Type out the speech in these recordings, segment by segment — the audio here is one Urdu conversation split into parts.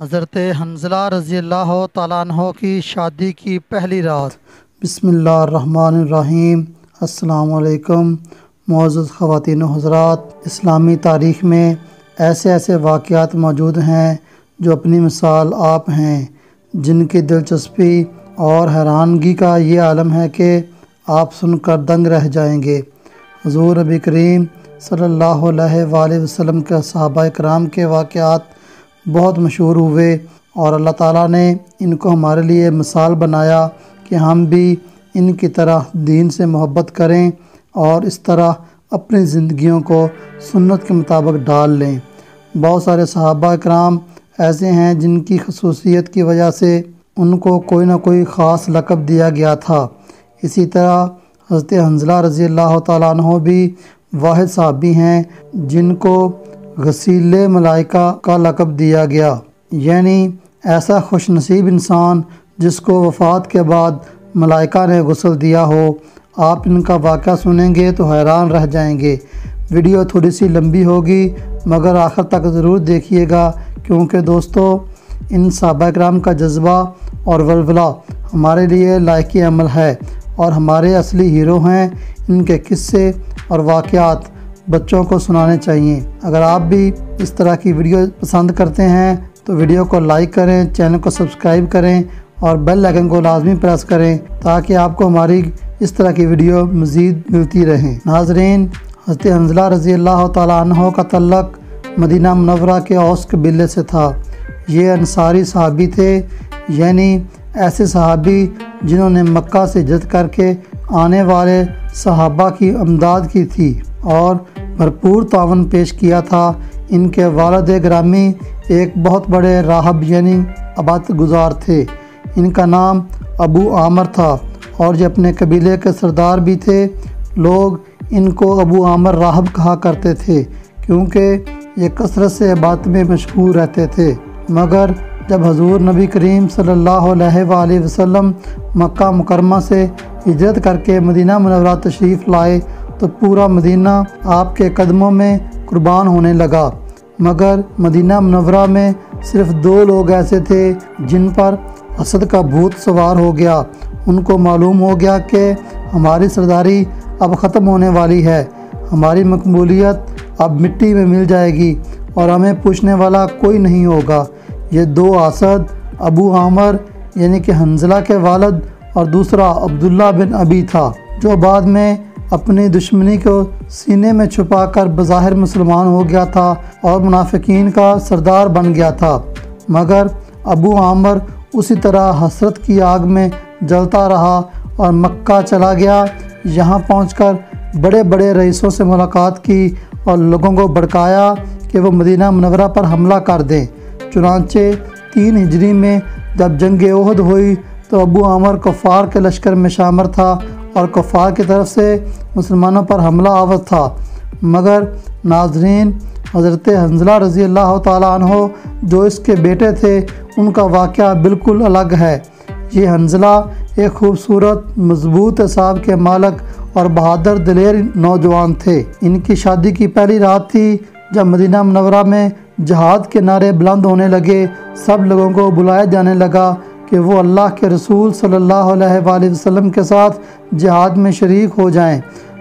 حضرت حنظلہ رضی اللہ تعالیٰ عنہ کی شادی کی پہلی رات۔ بسم اللہ الرحمن الرحیم۔ السلام علیکم معزز خواتین و حضرات۔ اسلامی تاریخ میں ایسے واقعات موجود ہیں جو اپنی مثال آپ ہیں، جن کی دلچسپی اور حیرانگی کا یہ عالم ہے کہ آپ سن کر دنگ رہ جائیں گے۔ حضور نبی کریم صلی اللہ علیہ وآلہ وسلم کے صحابہ کرام کے واقعات بہت مشہور ہوئے اور اللہ تعالیٰ نے ان کو ہمارے لیے مثال بنایا کہ ہم بھی ان کی طرح دین سے محبت کریں اور اس طرح اپنی زندگیوں کو سنت کے مطابق ڈال لیں۔ بہت سارے صحابہ کرام ایسے ہیں جن کی خصوصیت کی وجہ سے ان کو کوئی نہ کوئی خاص لقب دیا گیا تھا۔ اسی طرح حضرت حنظلہ رضی اللہ تعالیٰ عنہ بھی واحد صحابی ہیں جن کو غسیل ملائکہ کا لقب دیا گیا، یعنی ایسا خوش نصیب انسان جس کو وفات کے بعد ملائکہ نے غسل دیا ہو۔ آپ ان کا واقعہ سنیں گے تو حیران رہ جائیں گے۔ ویڈیو تھوڑی سی لمبی ہوگی مگر آخر تک ضرور دیکھیے گا، کیونکہ دوستو ان صحابہ کرام کا جذبہ اور ولولہ ہمارے لیے لائق عمل ہے اور ہمارے اصلی ہیرو ہیں۔ ان کے قصے اور واقعات بچوں کو سنانے چاہیے۔ اگر آپ بھی اس طرح کی ویڈیو پسند کرتے ہیں تو ویڈیو کو لائک کریں، چینل کو سبسکرائب کریں اور بیل آئیکن کو لازمی پریس کریں تاکہ آپ کو ہماری اس طرح کی ویڈیو مزید ملتی رہیں۔ ناظرین، حضرت حنظلہ رضی اللہ تعالیٰ عنہ کا تعلق مدینہ منورہ کے اوس قبیلے سے تھا۔ یہ انصاری صحابی تھے، یعنی ایسے صحابی جنہوں نے مکہ سے ہجرت کر کے آنے والے صحابہ کی امداد کی تھی اور بھرپور تعاون پیش کیا تھا۔ ان کے والد گرامی ایک بہت بڑے راہب یعنی عبادت گزار تھے۔ ان کا نام ابو عامر تھا اور یہ اپنے قبیلے کے سردار بھی تھے۔ لوگ ان کو ابو عامر راہب کہا کرتے تھے کیونکہ یہ کثرت سے عبادت میں مشغول رہتے تھے۔ مگر جب حضور نبی کریم صلی اللہ علیہ وآلہ وسلم مکہ مکرمہ سے ہجرت کر کے مدینہ منورہ تشریف لائے تو پورا مدینہ آپ کے قدموں میں قربان ہونے لگا۔ مگر مدینہ منورہ میں صرف 2 لوگ ایسے تھے جن پر حسد کا بھوت سوار ہو گیا۔ ان کو معلوم ہو گیا کہ ہماری سرداری اب ختم ہونے والی ہے، ہماری مقبولیت اب مٹی میں مل جائے گی اور ہمیں پوچھنے والا کوئی نہیں ہوگا۔ یہ 2 حاسد ابو عامر یعنی کہ حنظلہ کے والد اور دوسرا عبداللہ بن ابی تھا، جو بعد میں اپنی دشمنی کو سینے میں چھپا کر بظاہر مسلمان ہو گیا تھا اور منافقین کا سردار بن گیا تھا۔ مگر ابو عامر اسی طرح حسرت کی آگ میں جلتا رہا اور مکہ چلا گیا۔ یہاں پہنچ کر بڑے بڑے رئیسوں سے ملاقات کی اور لوگوں کو بھڑکایا کہ وہ مدینہ منورہ پر حملہ کر دیں۔ چنانچہ 3 ہجری میں جب جنگ احد ہوئی تو ابو عامر کفار کے لشکر میں شامل تھا اور کفار کی طرف سے مسلمانوں پر حملہ آور تھا۔ مگر ناظرین، حضرت حنظلہ رضی اللہ تعالیٰ عنہ جو اس کے بیٹے تھے ان کا واقعہ بالکل الگ ہے۔ یہ حنظلہ ایک خوبصورت مضبوط اعصاب کے مالک اور بہادر دلیر نوجوان تھے۔ ان کی شادی کی پہلی رات تھی جب مدینہ منورہ میں جہاد کے نعرے بلند ہونے لگے۔ سب لوگوں کو بلایا جانے لگا کہ وہ اللہ کے رسول صلی اللہ علیہ وآلہ وسلم کے ساتھ جہاد میں شریک ہو جائیں۔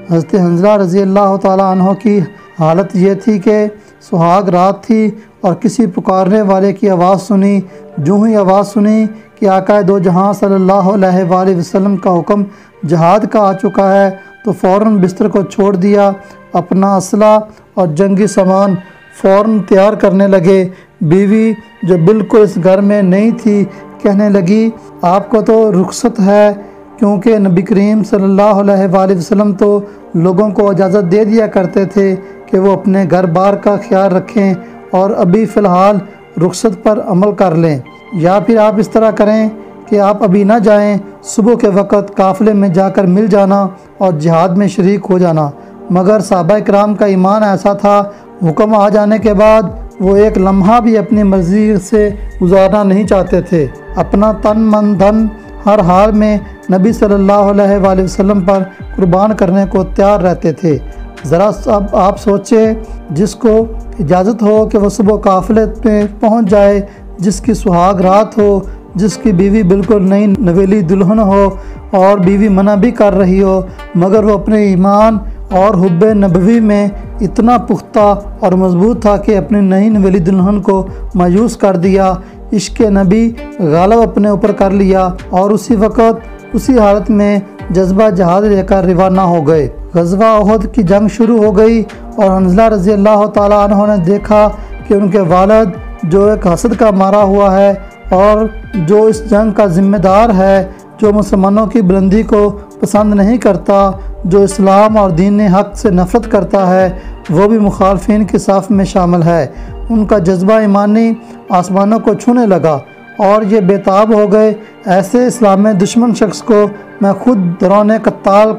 حضرت حنظلہ رضی اللہ تعالیٰ عنہ کی حالت یہ تھی کہ سہاگ رات تھی اور کسی پکارنے والے کی آواز سنی۔ جو ہی آواز سنی کہ آقا دو جہاں صلی اللہ علیہ وآلہ وسلم کا حکم جہاد کا آ چکا ہے تو فوراً بستر کو چھوڑ دیا، اپنا اسلحہ اور جنگی سامان فوراً تیار کرنے لگے۔ بیوی جو بالکل اس گھر میں نہیں تھی کہنے لگی، آپ کو تو رخصت ہے، کیونکہ نبی کریم صلی اللہ علیہ وآلہ وسلم تو لوگوں کو اجازت دے دیا کرتے تھے کہ وہ اپنے گھر بار کا خیال رکھیں اور ابھی فی الحال رخصت پر عمل کر لیں، یا پھر آپ اس طرح کریں کہ آپ ابھی نہ جائیں، صبح کے وقت قافلے میں جا کر مل جانا اور جہاد میں شریک ہو جانا۔ مگر صحابہ کرام کا ایمان ایسا تھا، حکم آ جانے کے بعد وہ ایک لمحہ بھی اپنی مرضی سے گزارنا نہیں چاہتے تھے۔ اپنا تن من دھن ہر حال میں نبی صلی اللہ علیہ وآلہ وسلم پر قربان کرنے کو تیار رہتے تھے۔ ذرا اب آپ سوچیں، جس کو اجازت ہو کہ وہ صبح قافلے میں پہنچ جائے، جس کی سہاگ رات ہو، جس کی بیوی بالکل نئی نویلی دلہن ہو اور بیوی منع بھی کر رہی ہو، مگر وہ اپنے ایمان اور حب نبوی میں اتنا پختہ اور مضبوط تھا کہ اپنی نئی نویلی دلہن کو مایوس کر دیا، عشق نبی غالب اپنے اوپر کر لیا اور اسی وقت اسی حالت میں جذبہ جہاد لے کر روانہ ہو گئے۔ غزوہ احد کی جنگ شروع ہو گئی اور حنظلہ رضی اللہ تعالیٰ عنہ نے دیکھا کہ ان کے والد جو ایک حسد کا مارا ہوا ہے اور جو اس جنگ کا ذمہ دار ہے، جو مسلمانوں کی بلندی کو پسند نہیں کرتا، جو اسلام اور دین حق سے نفرت کرتا ہے، وہ بھی مخالفین کے صف میں شامل ہے۔ ان کا جذبہ ایمانی آسمانوں کو چھونے لگا اور یہ بےتاب ہو گئے، ایسے اسلام میں دشمن شخص کو میں خود درون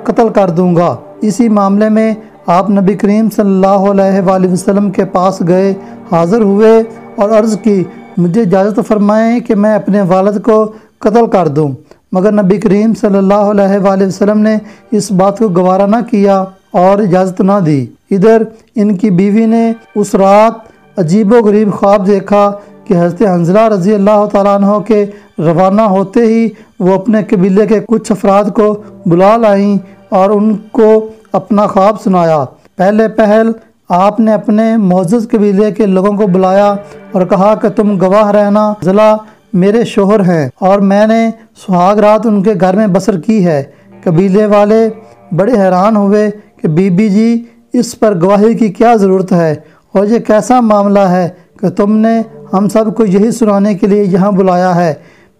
قتل کر دوں گا۔ اسی معاملے میں آپ نبی کریم صلی اللہ علیہ وآلہ وسلم کے پاس گئے، حاضر ہوئے اور عرض کی، مجھے اجازت فرمائیں کہ میں اپنے والد کو قتل کر دوں، مگر نبی کریم صلی اللہ علیہ وآلہ وسلم نے اس بات کو گوارا نہ کیا اور اجازت نہ دی۔ ادھر ان کی بیوی نے اس رات عجیب و غریب خواب دیکھا کہ حضرت حنظلہ رضی اللہ تعالیٰ عنہ کے روانہ ہوتے ہی وہ اپنے قبیلے کے کچھ افراد کو بلا لائیں اور ان کو اپنا خواب سنایا۔ پہلے پہل آپ نے اپنے معزز قبیلے کے لوگوں کو بلایا اور کہا کہ تم گواہ رہنا، حنظلہ میرے شوہر ہیں اور میں نے سہاگ رات ان کے گھر میں بسر کی ہے۔ قبیلے والے بڑے حیران ہوئے کہ بی بی جی اس پر گواہی کی کیا ضرورت ہے اور یہ کیسا معاملہ ہے کہ تم نے ہم سب کو یہی سنانے کے لیے یہاں بلایا ہے۔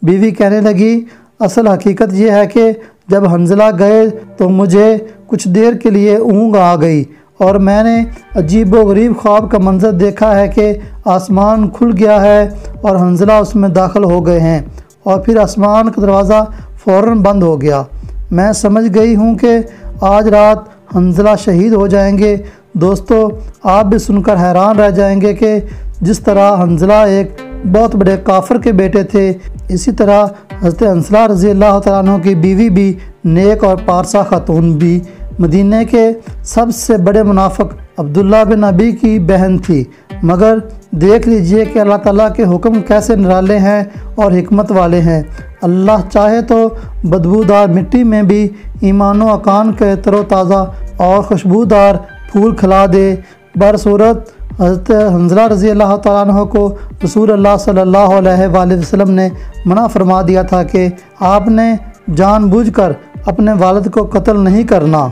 بیوی کہنے لگی، اصل حقیقت یہ ہے کہ جب حنظلہ گئے تو مجھے کچھ دیر کے لیے اونگ آ گئی اور میں نے عجیب و غریب خواب کا منظر دیکھا ہے کہ آسمان کھل گیا ہے اور حنظلہ اس میں داخل ہو گئے ہیں اور پھر آسمان کا دروازہ فوراً بند ہو گیا۔ میں سمجھ گئی ہوں کہ آج رات حنظلہ شہید ہو جائیں گے۔ دوستو، آپ بھی سن کر حیران رہ جائیں گے کہ جس طرح حنظلہ ایک بہت بڑے کافر کے بیٹے تھے، اسی طرح حضرت حنظلہ رضی اللہ تعالیٰ عنہ کی بیوی بھی نیک اور پارسا خاتون بھی مدینہ کے سب سے بڑے منافق عبداللہ بن ابی کی بہن تھی۔ مگر دیکھ لیجئے کہ اللہ تعالیٰ کے حکم کیسے نرالے ہیں اور حکمت والے ہیں۔ اللہ چاہے تو بدبودار مٹی میں بھی ایمان و عقان کے تر و تازہ اور خوشبودار پھول کھلا دے۔ برصورت حضرت حنظلہ رضی اللہ تعالیٰ عنہ کو رسول اللہ صلی اللہ علیہ وآلہ وسلم نے منع فرما دیا تھا کہ آپ نے جان بوجھ کر اپنے والد کو قتل نہیں کرنا،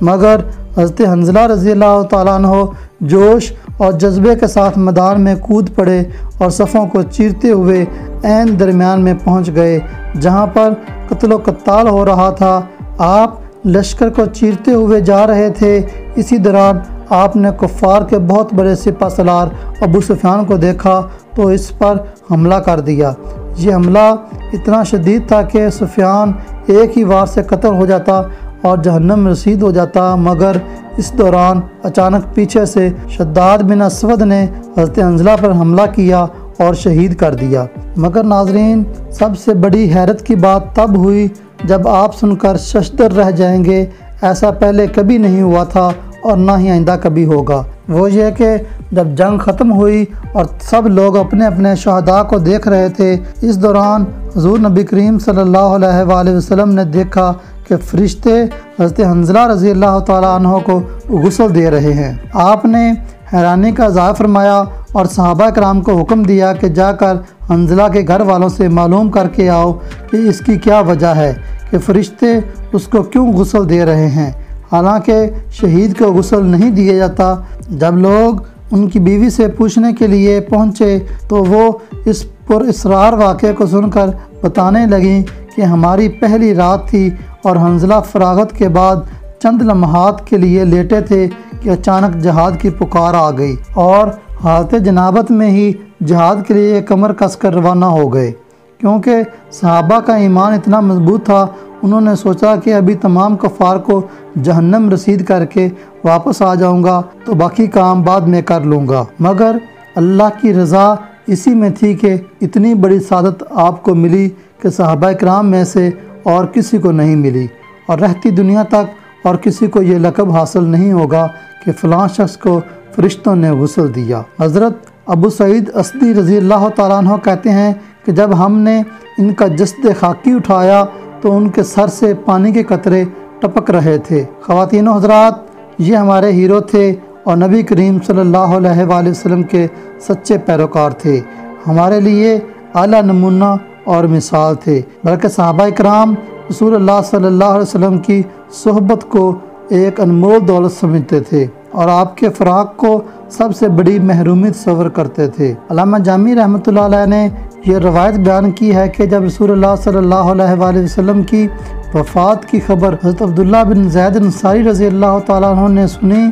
مگر حضرت حنظلہ رضی اللہ تعالیٰ عنہ جوش اور جذبے کے ساتھ میدان میں کود پڑے اور صفوں کو چیرتے ہوئے عین درمیان میں پہنچ گئے جہاں پر قتل و قتال ہو رہا تھا۔ آپ لشکر کو چیرتے ہوئے جا رہے تھے، اسی دوران آپ نے کفار کے بہت بڑے سپہ سالار ابو سفیان کو دیکھا تو اس پر حملہ کر دیا۔ یہ حملہ اتنا شدید تھا کہ سفیان ایک ہی وار سے قتل ہو جاتا اور جہنم میں رسید ہو جاتا، مگر اس دوران اچانک پیچھے سے شداد بن اسود نے حضرت حنظلہ پر حملہ کیا اور شہید کر دیا۔ مگر ناظرین، سب سے بڑی حیرت کی بات تب ہوئی جب آپ سن کر ششدر رہ جائیں گے۔ ایسا پہلے کبھی نہیں ہوا تھا اور نہ ہی آئندہ کبھی ہوگا۔ وہ یہ کہ جب جنگ ختم ہوئی اور سب لوگ اپنے اپنے شہداء کو دیکھ رہے تھے، اس دوران حضور نبی کریم صلی اللہ علیہ وآلہ وسلم نے دیکھا کہ فرشتے حضرت حنظلہ رضی اللہ تعالیٰ عنہ کو غسل دے رہے ہیں۔ آپ نے حیرانی کا اظہار فرمایا اور صحابہ کرام کو حکم دیا کہ جا کر حنظلہ کے گھر والوں سے معلوم کر کے آؤ کہ اس کی کیا وجہ ہے کہ فرشتے اس کو کیوں غسل دے رہے ہیں، حالانکہ شہید کو غسل نہیں دیا جاتا۔ جب لوگ ان کی بیوی سے پوچھنے کے لیے پہنچے تو وہ اس پر اسرار واقعے کو سن کر بتانے لگیں کہ ہماری پہلی رات تھی اور حنظلہ فراغت کے بعد چند لمحات کے لیے لیٹے تھے کہ اچانک جہاد کی پکار آ گئی اور حالت جنابت میں ہی جہاد کے لیے کمر کس کر روانہ ہو گئے۔ کیونکہ صحابہ کا ایمان اتنا مضبوط تھا، انہوں نے سوچا کہ ابھی تمام کفار کو جہنم رسید کر کے واپس آ جاؤں گا تو باقی کام بعد میں کر لوں گا، مگر اللہ کی رضا اسی میں تھی کہ اتنی بڑی سعادت آپ کو ملی کہ صحابہ کرام میں سے اور کسی کو نہیں ملی، اور رہتی دنیا تک اور کسی کو یہ لقب حاصل نہیں ہوگا کہ فلاں شخص کو فرشتوں نے غسل دیا۔ حضرت ابو سعید اسدی رضی اللہ تعالیٰ عنہ کہتے ہیں کہ جب ہم نے ان کا جسد خاکی اٹھایا تو ان کے سر سے پانی کے قطرے ٹپک رہے تھے۔ خواتین و حضرات، یہ ہمارے ہیرو تھے اور نبی کریم صلی اللہ علیہ وآلہ وسلم کے سچے پیروکار تھے، ہمارے لیے اعلیٰ نمونہ اور مثال تھے، بلکہ صحابہ کرام رسول اللہ صلی اللہ علیہ وسلم کی صحبت کو ایک انمول دولت سمجھتے تھے اور آپ کے فراق کو سب سے بڑی محرومی تصور کرتے تھے۔ علامہ جامی رحمۃ اللہ علیہ نے یہ روایت بیان کی ہے کہ جب رسول اللہ صلی اللہ علیہ وآلہ وسلم کی وفات کی خبر حضرت عبداللہ بن زید انصاری رضی اللہ تعالیٰ عنہ نے سنی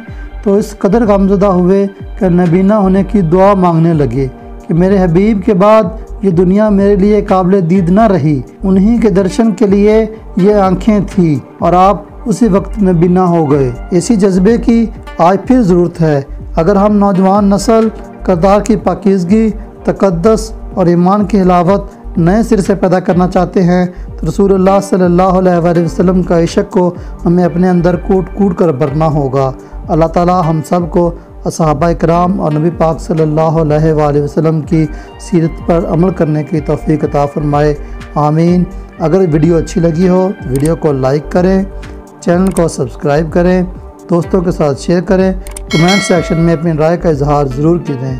تو اس قدر غمزدہ ہوئے کہ نبینا ہونے کی دعا مانگنے لگے کہ میرے حبیب کے بعد یہ دنیا میرے لیے قابل دید نہ رہی، انہی کے درشن کے لیے یہ آنکھیں تھیں اور آپ اسی وقت نبینا ہو گئے۔ اسی جذبے کی آج پھر ضرورت ہے۔ اگر ہم نوجوان نسل کردار کی پاکیزگی، تقدس اور ایمان کی حلاوت نئے سر سے پیدا کرنا چاہتے ہیں تو رسول اللہ صلی اللہ علیہ وآلہ وسلم کا عشق کو ہمیں اپنے اندر کوٹ کوٹ کر بھرنا ہوگا۔ اللہ تعالی ہم سب کو صحابہ کرام اور نبی پاک صلی اللہ علیہ وآلہ وسلم کی سیرت پر عمل کرنے کی توفیق عطا فرمائے، آمین۔ اگر ویڈیو اچھی لگی ہو تو ویڈیو کو لائک کریں، چینل کو سبسکرائب کریں، دوستوں کے ساتھ شیئر کریں، کمنٹ سیکشن میں اپنی رائے کا اظہار ضرور کیجیے۔